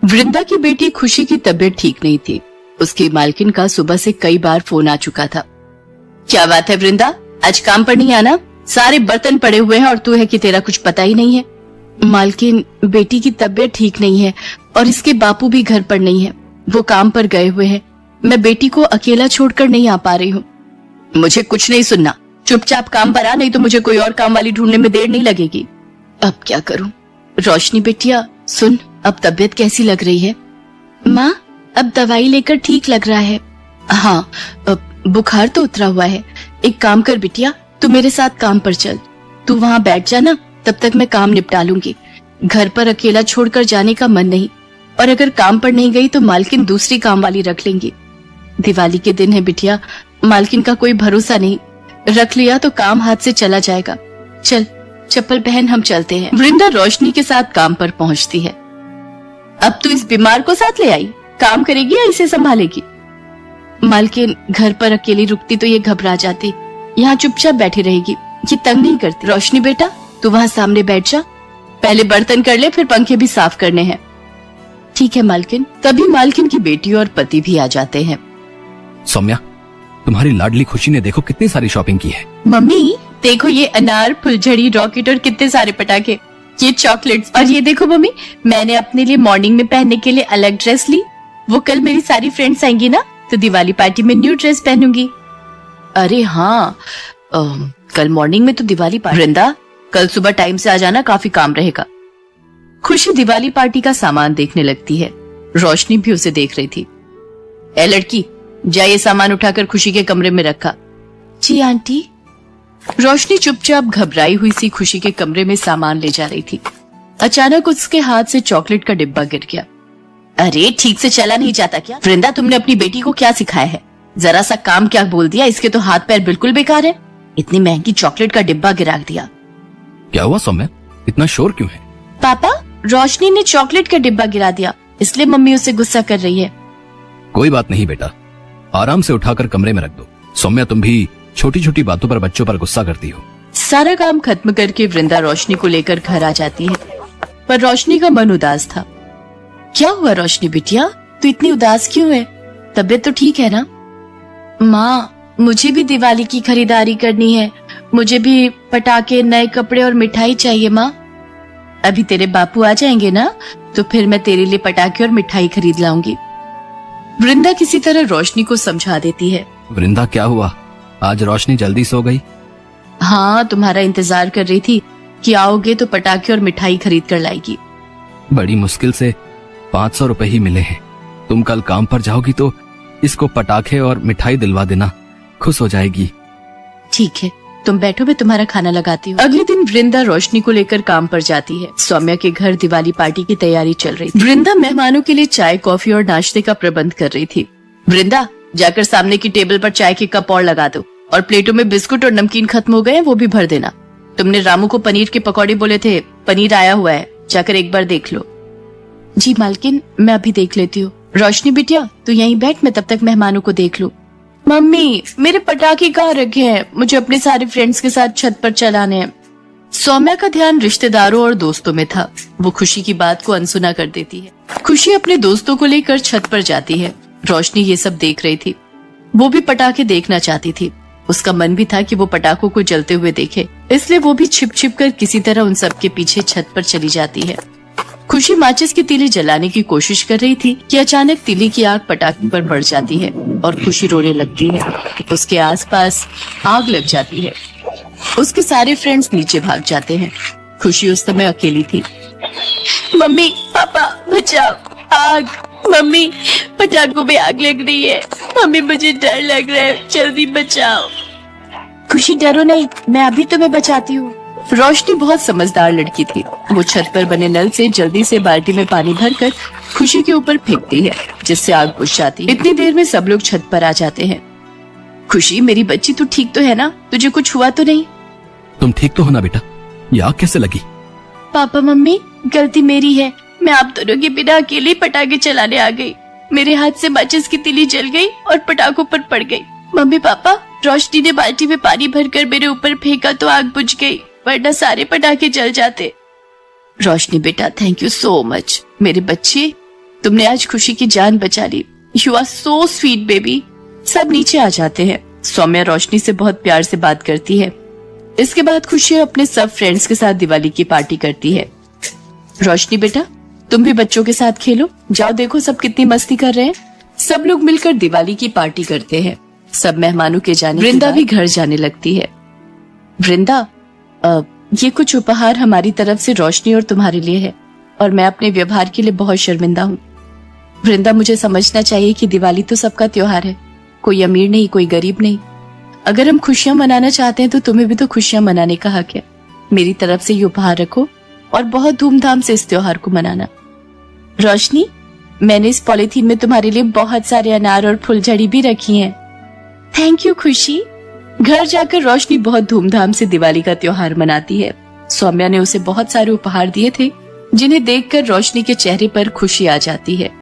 वृंदा की बेटी खुशी की तबीयत ठीक नहीं थी। उसकी मालकिन का सुबह से कई बार फोन आ चुका था। क्या बात है वृंदा, आज काम पर नहीं आना? सारे बर्तन पड़े हुए हैं और तू है कि तेरा कुछ पता ही नहीं है। मालकिन, बेटी की तबीयत ठीक नहीं है और इसके बापू भी घर पर नहीं है, वो काम पर गए हुए हैं। मैं बेटी को अकेला छोड़कर नहीं आ पा रही हूँ। मुझे कुछ नहीं सुनना, चुपचाप काम पर आ, नहीं तो मुझे कोई और काम वाली ढूंढने में देर नहीं लगेगी। अब क्या करूं? रोशनी बेटिया सुन, अब तबीयत कैसी लग रही है? माँ, अब दवाई लेकर ठीक लग रहा है। हाँ, बुखार तो उतरा हुआ है। एक काम कर बिटिया, तू मेरे साथ काम पर चल। तू वहाँ बैठ जा ना, तब तक मैं काम निपटा लूंगी। घर पर अकेला छोड़कर जाने का मन नहीं, और अगर काम पर नहीं गई तो मालकिन दूसरी काम वाली रख लेंगी। दिवाली के दिन है बिटिया, मालकिन का कोई भरोसा नहीं, रख लिया तो काम हाथ से चला जाएगा। चल चप्पल पहन, हम चलते हैं। वृंदा रोशनी के साथ काम पर पहुंचती है। अब तू इस बीमार को साथ ले आई, काम करेगी या इसे संभालेगी? मालकिन, घर पर अकेली रुकती तो ये घबरा जाती, यहाँ चुपचाप बैठी रहेगी, ये तंग नहीं करती। रोशनी बेटा, तू वहाँ सामने बैठ जा, पहले बर्तन कर ले, फिर पंखे भी साफ करने हैं। ठीक है मालकिन। तभी मालकिन की बेटी और पति भी आ जाते हैं। सौम्या, तुम्हारी लाडली खुशी ने देखो कितनी सारी शॉपिंग की है। मम्मी देखो, ये अनार, फुलझड़ी, रॉकेट और कितने सारे पटाखे, ये चॉकलेट्स, और ये देखो मम्मी, मैंने अपने लिए मॉर्निंग में पहनने के लिए अलग ड्रेस ली। वो कल मेरी सारी फ्रेंड्स आएंगी ना, तो दिवाली पार्टी में न्यू ड्रेस पहनूंगी। अरे हाँ, कल मॉर्निंग में तो दिवाली पार्टी। वृंदा, कल सुबह टाइम से आ जाना, काफी काम रहेगा। खुशी दिवाली पार्टी का सामान देखने लगती है। रोशनी भी उसे देख रही थी। ए लड़की, जा ये सामान उठाकर खुशी के कमरे में रखा। जी आंटी। रोशनी चुपचाप घबराई हुई सी खुशी के कमरे में सामान ले जा रही थी। अचानक उसके हाथ से चॉकलेट का डिब्बा गिर गया। अरे ठीक से चला नहीं जाता क्या? वृंदा, तुमने अपनी बेटी को क्या सिखाया है? जरा सा काम क्या बोल दिया, इसके तो हाथ पैर बिल्कुल बेकार है। इतनी महंगी चॉकलेट का डिब्बा गिरा दिया। क्या हुआ सौम्या, इतना शोर क्यों है? पापा, रोशनी ने चॉकलेट का डिब्बा गिरा दिया, इसलिए मम्मी उसे गुस्सा कर रही है। कोई बात नहीं बेटा, आराम से उठाकर कमरे में रख दो। सौम्या, तुम भी छोटी छोटी बातों पर बच्चों पर गुस्सा करती हो। सारा काम खत्म करके वृंदा रोशनी को लेकर घर आ जाती है, पर रोशनी का मन उदास था। क्या हुआ रोशनी बिटिया, तू इतनी उदास क्यों है? तबीयत तो ठीक है ना? माँ, मुझे भी दिवाली की खरीदारी करनी है, मुझे भी पटाखे, नए कपड़े और मिठाई चाहिए। माँ, अभी तेरे बापू आ जाएंगे ना, तो फिर मैं तेरे लिए पटाखे और मिठाई खरीद लाऊंगी। वृंदा किसी तरह रोशनी को समझा देती है। वृंदा, क्या हुआ, आज रोशनी जल्दी सो गई? हाँ, तुम्हारा इंतजार कर रही थी कि आओगे तो पटाखे और मिठाई खरीद कर लाएगी। बड़ी मुश्किल से 500 रुपए ही मिले हैं। तुम कल काम पर जाओगी तो इसको पटाखे और मिठाई दिलवा देना, खुश हो जाएगी। ठीक है, तुम बैठो, मैं तुम्हारा खाना लगाती हूँ। अगले दिन वृंदा रोशनी को लेकर काम पर जाती है। सौम्या के घर दिवाली पार्टी की तैयारी चल रही थी। वृंदा मेहमानों के लिए चाय, कॉफी और नाश्ते का प्रबंध कर रही थी। वृंदा, जाकर सामने की टेबल पर चाय के कप और लगा दो, और प्लेटों में बिस्कुट और नमकीन खत्म हो गए, वो भी भर देना। तुमने रामू को पनीर के पकौड़े बोले थे, पनीर आया हुआ है, जाकर एक बार देख लो। जी मालकिन, मैं अभी देख लेती हूँ। रोशनी बिटिया, तू यहीं बैठ, मैं तब तक मेहमानों को देख लूँ। मम्मी, मेरे पटाखे कहाँ रखे हैं? मुझे अपने सारे फ्रेंड्स के साथ छत पर चलाने हैं। सौम्या का ध्यान रिश्तेदारों और दोस्तों में था। वो खुशी की बात को अनसुना कर देती है। खुशी अपने दोस्तों को लेकर छत पर जाती है। रोशनी ये सब देख रही थी। वो भी पटाखे देखना चाहती थी। उसका मन भी था कि वो पटाखों को जलते हुए देखे, इसलिए वो भी छिप छिप कर किसी तरह उन सब के पीछे छत पर चली जाती है। खुशी माचिस की तीली जलाने की कोशिश कर रही थी कि अचानक तीली की आग पटाखे पर बढ़ जाती है और खुशी रोने लगती है। उसके आसपास आग लग जाती है। उसके सारे फ्रेंड्स नीचे भाग जाते हैं। खुशी उस समय अकेली थी। मम्मी, पापा, बचाओ, आग! मम्मी, पटाखों में आग लग रही है। मम्मी, मुझे डर लग रहा है, जल्दी बचाओ। खुशी, डरो नहीं, मैं अभी तुम्हें बचाती हूँ। रोशनी बहुत समझदार लड़की थी। वो छत पर बने नल से जल्दी से बाल्टी में पानी भरकर खुशी के ऊपर फेंकती है, जिससे आग बुझ जाती है। इतनी देर में सब लोग छत पर आ जाते हैं। खुशी, मेरी बच्ची, तू ठीक तो है ना? तुझे कुछ हुआ तो नहीं? तुम ठीक तो हो ना बेटा? ये आग कैसे लगी? पापा मम्मी, गलती मेरी है। मैं आप दोनों के बिना अकेले पटाखे चलाने आ गई। मेरे हाथ से माचिस की तीली जल गई और पटाखों पर पड़ गई। मम्मी पापा, रोशनी ने बाल्टी में पानी भरकर मेरे ऊपर फेंका तो आग बुझ गई, वरना सारे पटाखे जल जाते। रोशनी बेटा, थैंक यू सो मच। मेरे बच्चे, तुमने आज खुशी की जान बचा ली। You are so sweet baby. सब नीचे आ जाते हैं। सौम्या रोशनी से बहुत प्यार से बात करती है। इसके बाद खुशी अपने सब फ्रेंड्स के साथ दिवाली की पार्टी करती है। रोशनी बेटा, तुम भी बच्चों के साथ खेलो। जाओ देखो सब कितनी मस्ती कर रहे हैं। सब लोग मिलकर दिवाली की पार्टी करते हैं। सब मेहमानों के जाने वृंदा भी घर जाने लगती है। वृंदा, ये कुछ उपहार हमारी तरफ से रोशनी और तुम्हारे लिए है और मैं अपने व्यवहार के लिए बहुत शर्मिंदा हूँ। वृंदा, मुझे समझना चाहिए कि दिवाली तो सबका त्योहार है, कोई अमीर नहीं, कोई गरीब नहीं। अगर हम खुशियां मनाना चाहते हैं तो तुम्हें भी तो खुशियां मनाने का हक है। मेरी तरफ से ये उपहार रखो और बहुत धूमधाम से इस त्योहार को मनाना। रोशनी, मैंने इस पॉलिथीन में तुम्हारे लिए बहुत सारे अनार और फुलझड़ी भी रखी हैं। थैंक यू खुशी। घर जाकर रोशनी बहुत धूमधाम से दिवाली का त्योहार मनाती है। सौम्या ने उसे बहुत सारे उपहार दिए थे जिन्हें देखकर रोशनी के चेहरे पर खुशी आ जाती है।